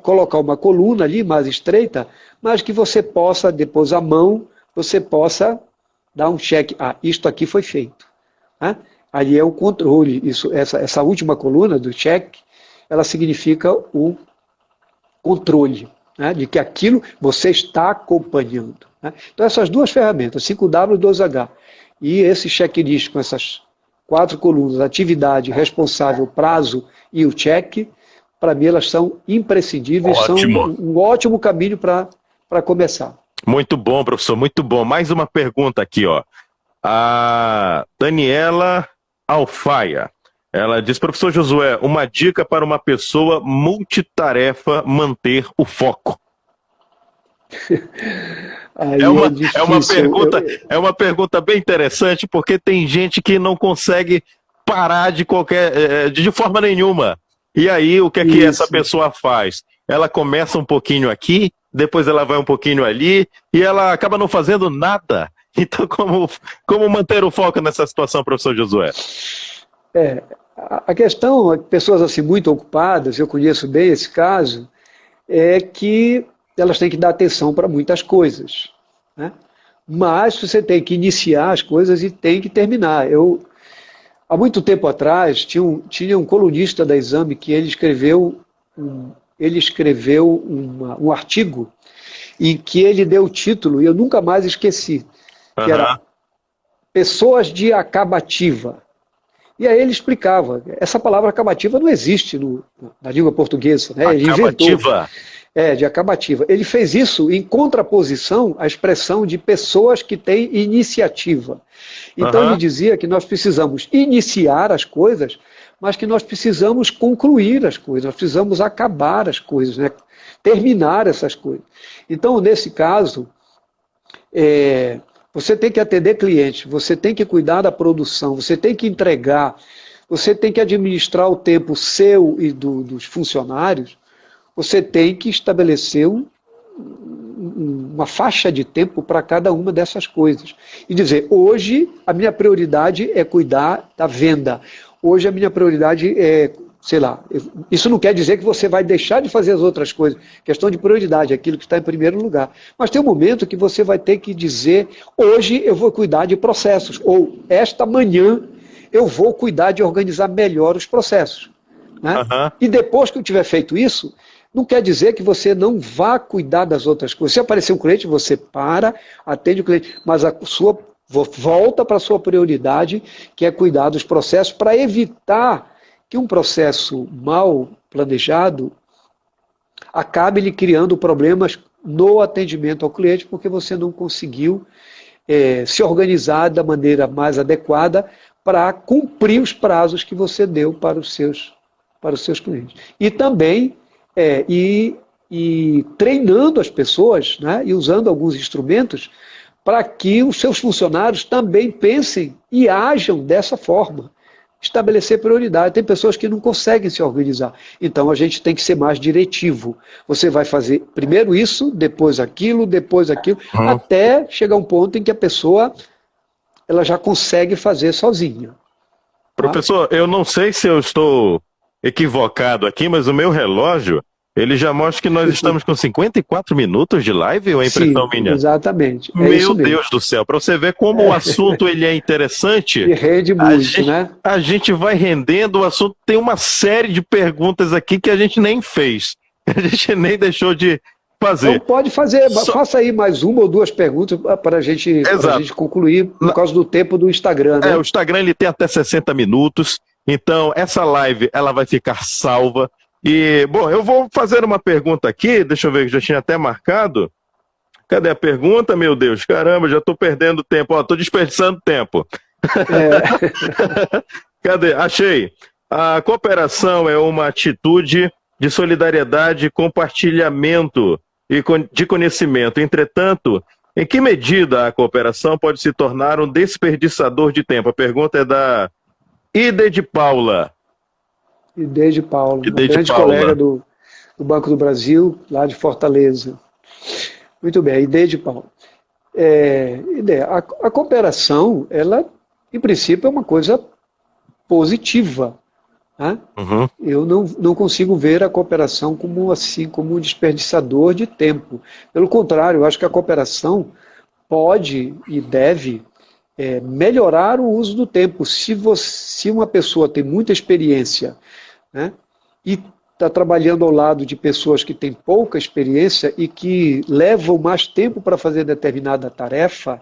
colocar uma coluna ali mais estreita, mas que você possa, depois à mão, você possa dar um cheque. Isto aqui foi feito. Né? Ali é o controle. Essa última coluna do cheque, ela significa o controle, né? De que aquilo você está acompanhando. Né? Então essas duas ferramentas, 5W e 12H, e esse checklist com essas 4 colunas, atividade, responsável, prazo e o cheque, para mim elas são imprescindíveis, Ótimo. São um ótimo caminho para começar. Muito bom, professor, muito bom. Mais uma pergunta aqui, ó. A Daniela Alfaia, ela diz: professor Josué, uma dica para uma pessoa multitarefa manter o foco. É uma pergunta bem interessante, porque tem gente que não consegue parar de forma nenhuma. E aí, o que é que essa pessoa faz? Ela começa um pouquinho aqui, depois ela vai um pouquinho ali, e ela acaba não fazendo nada. Então, como manter o foco nessa situação, professor Josué? A questão, pessoas assim muito ocupadas, eu conheço bem esse caso, é que elas têm que dar atenção para muitas coisas, né? Mas você tem que iniciar as coisas e tem que terminar. Há muito tempo atrás, tinha um colunista da Exame que ele escreveu um artigo em que ele deu o título, e eu nunca mais esqueci, que era Pessoas de Acabativa. E aí ele explicava, essa palavra acabativa não existe na língua portuguesa, né? Ele inventou. De acabativa. Ele fez isso em contraposição à expressão de pessoas que têm iniciativa. Então ele dizia que nós precisamos iniciar as coisas, mas que nós precisamos concluir as coisas, nós precisamos acabar as coisas, né? Terminar essas coisas. Então, nesse caso, você tem que atender clientes, você tem que cuidar da produção, você tem que entregar, você tem que administrar o tempo seu e dos funcionários. Você tem que estabelecer uma faixa de tempo para cada uma dessas coisas. E dizer: hoje a minha prioridade é cuidar da venda. Hoje a minha prioridade é, sei lá, isso não quer dizer que você vai deixar de fazer as outras coisas. Questão de prioridade, é aquilo que está em primeiro lugar. Mas tem um momento que você vai ter que dizer: hoje eu vou cuidar de processos. Ou esta manhã eu vou cuidar de organizar melhor os processos. Né? E depois que eu tiver feito isso, Não quer dizer que você não vá cuidar das outras coisas. Se aparecer um cliente, você para, atende o cliente, mas a sua volta para a sua prioridade, que é cuidar dos processos, para evitar que um processo mal planejado acabe lhe criando problemas no atendimento ao cliente, porque você não conseguiu se organizar da maneira mais adequada para cumprir os prazos que você deu para os seus clientes. E também treinando as pessoas, né, e usando alguns instrumentos para que os seus funcionários também pensem e ajam dessa forma. Estabelecer prioridade. Tem pessoas que não conseguem se organizar. Então a gente tem que ser mais diretivo. Você vai fazer primeiro isso, depois aquilo, até chegar um ponto em que a pessoa ela já consegue fazer sozinha. Professor, eu não sei se eu estou equivocado aqui, mas o meu relógio, ele já mostra que nós estamos com 54 minutos de live, ou é impressão minha? Exatamente. Meu Deus do céu, para você ver como o assunto ele é interessante. E rende muito, né? A gente vai rendendo, o assunto tem uma série de perguntas aqui que a gente nem fez. A gente nem deixou de fazer. Então pode fazer, faça aí mais uma ou duas perguntas para a gente concluir, por causa do tempo do Instagram, né? O Instagram ele tem até 60 minutos, então essa live ela vai ficar salva. E, bom, eu vou fazer uma pergunta aqui, deixa eu ver, já tinha até marcado. Cadê a pergunta, meu Deus? Caramba, já estou perdendo tempo, estou desperdiçando tempo. Cadê? Achei. A cooperação é uma atitude de solidariedade e compartilhamento de conhecimento. Entretanto, em que medida a cooperação pode se tornar um desperdiçador de tempo? A pergunta é da Ide de Paula. Ide de Paula, uma grande colega do Banco do Brasil, lá de Fortaleza. Muito bem, Ide de Paula. A cooperação, ela, em princípio, é uma coisa positiva. Né? Uhum. Eu não consigo ver a cooperação como um desperdiçador de tempo. Pelo contrário, eu acho que a cooperação pode e deve melhorar o uso do tempo. Se uma pessoa tem muita experiência, né, e está trabalhando ao lado de pessoas que têm pouca experiência e que levam mais tempo para fazer determinada tarefa,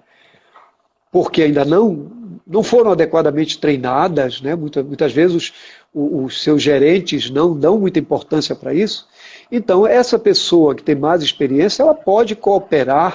porque ainda não foram adequadamente treinadas, né? Muitas vezes os seus gerentes não dão muita importância para isso. Então, essa pessoa que tem mais experiência, ela pode cooperar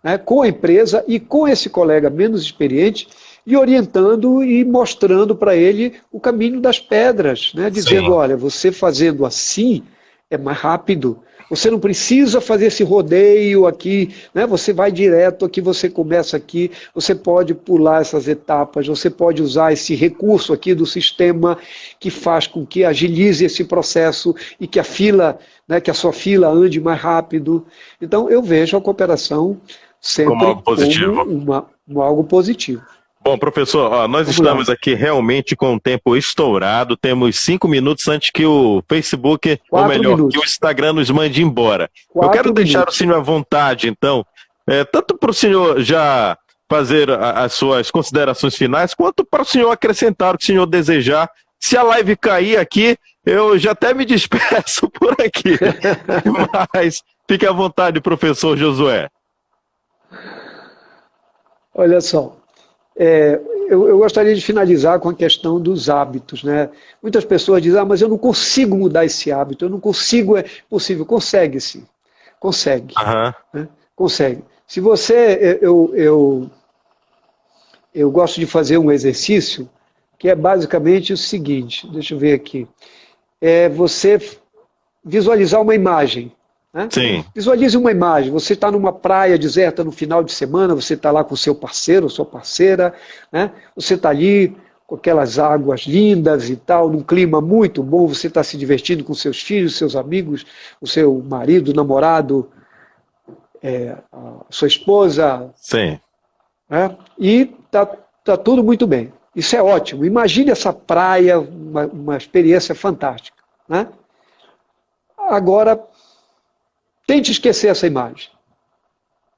né, com a empresa e com esse colega menos experiente, e orientando e mostrando para ele o caminho das pedras, né? Dizendo, olha, você fazendo assim é mais rápido. Você não precisa fazer esse rodeio aqui, né? Você vai direto aqui, você começa aqui, você pode pular essas etapas, você pode usar esse recurso aqui do sistema que faz com que agilize esse processo e que a fila, né, que a sua fila ande mais rápido. Então eu vejo a cooperação sempre como algo positivo. Bom, professor, nós estamos aqui realmente com o tempo estourado, temos 5 minutos antes que o Facebook, ou melhor, que o Instagram nos mande embora. Eu quero deixar o senhor à vontade, então, tanto para o senhor já fazer as suas considerações finais, quanto para o senhor acrescentar o que o senhor desejar. Se a live cair aqui, eu já até me despeço por aqui, mas fique à vontade, professor Josué. Olha só. Eu gostaria de finalizar com a questão dos hábitos, né? Muitas pessoas dizem, mas eu não consigo mudar esse hábito, eu não consigo, é possível. Consegue-se, consegue. Né? Consegue. Se você, eu gosto de fazer um exercício que é basicamente o seguinte, deixa eu ver aqui, você visualizar uma imagem. Né? Sim. Visualize uma imagem, você está numa praia deserta no final de semana, você está lá com seu parceiro, sua parceira, né? Você está ali com aquelas águas lindas e tal, num clima muito bom, você está se divertindo com seus filhos, seus amigos, o seu marido, namorado, a sua esposa. Sim. Né? E tá tudo muito bem. Isso é ótimo. Imagine essa praia, uma experiência fantástica. Né? Agora, tente esquecer essa imagem.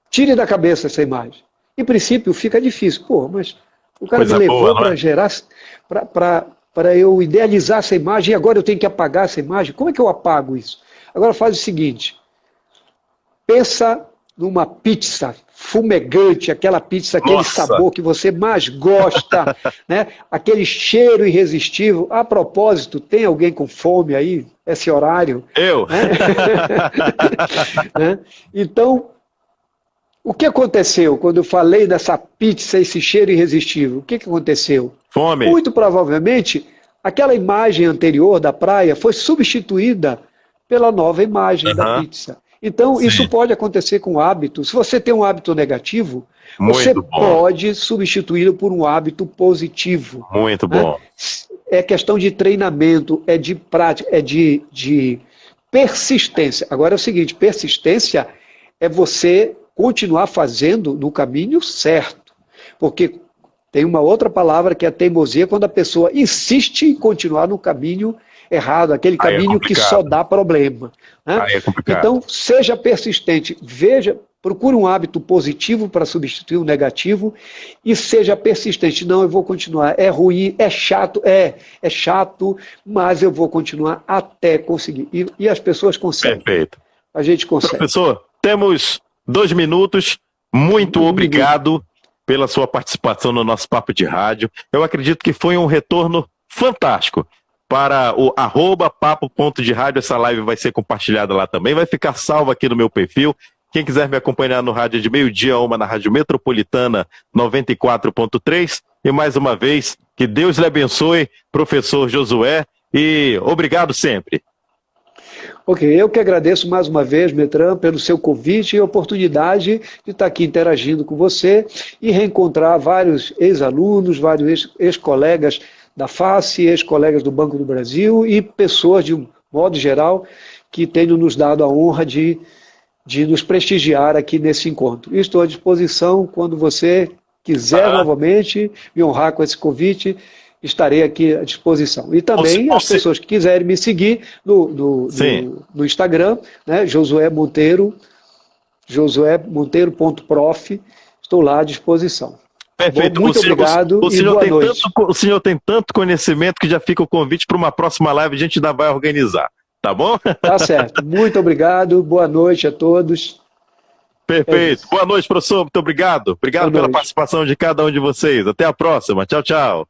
Tire da cabeça essa imagem. Em princípio, fica difícil. Mas o cara me levou para gerar, para eu idealizar essa imagem e agora eu tenho que apagar essa imagem. Como é que eu apago isso? Agora faz o seguinte, pensa numa pizza fumegante, aquela pizza, aquele sabor que você mais gosta, né? Aquele cheiro irresistível. A propósito, tem alguém com fome aí, esse horário? Eu? Né? Né? Então, o que aconteceu quando eu falei dessa pizza, esse cheiro irresistível? O que aconteceu? Fome. Muito provavelmente, aquela imagem anterior da praia foi substituída pela nova imagem da pizza. Então, isso pode acontecer com hábitos. Se você tem um hábito negativo, você pode substituí-lo por um hábito positivo. Muito bom. É questão de treinamento, é de prática, é de persistência. Agora é o seguinte, persistência é você continuar fazendo no caminho certo. Porque tem uma outra palavra que é a teimosia, quando a pessoa insiste em continuar no caminho errado, aquele caminho que só dá problema. Né? Aí é complicado. Então, seja persistente, procure um hábito positivo para substituir o negativo e seja persistente. Não, eu vou continuar, é ruim, é chato, é chato, mas eu vou continuar até conseguir. E as pessoas conseguem. Perfeito. A gente consegue. Professor, temos 2 minutos. Muito obrigado pela sua participação no nosso Papo de Rádio. Eu acredito que foi um retorno fantástico. Para o @papo.de-rádio, essa live vai ser compartilhada lá também, vai ficar salva aqui no meu perfil. Quem quiser me acompanhar no rádio de meio-dia a 1 na Rádio Metropolitana 94.3. E mais uma vez, que Deus lhe abençoe, professor Josué, e obrigado sempre. Ok, eu que agradeço mais uma vez, Metran, pelo seu convite e oportunidade de estar aqui interagindo com você e reencontrar vários ex-alunos, vários ex-colegas da FACE, ex-colegas do Banco do Brasil e pessoas, de um modo geral, que tenham nos dado a honra de nos prestigiar aqui nesse encontro. E estou à disposição quando você quiser novamente me honrar com esse convite, estarei aqui à disposição. E também as pessoas que quiserem me seguir no Instagram, né, Josué Monteiro, josuemonteiro.prof, estou lá à disposição. Perfeito. Bom, muito obrigado e boa noite. O senhor tem tanto conhecimento que já fica o convite para uma próxima live, a gente ainda vai organizar, tá bom? Tá certo. Muito obrigado, boa noite a todos. Perfeito. Boa noite, professor. Muito obrigado. Obrigado pela participação de cada um de vocês. Até a próxima. Tchau, tchau.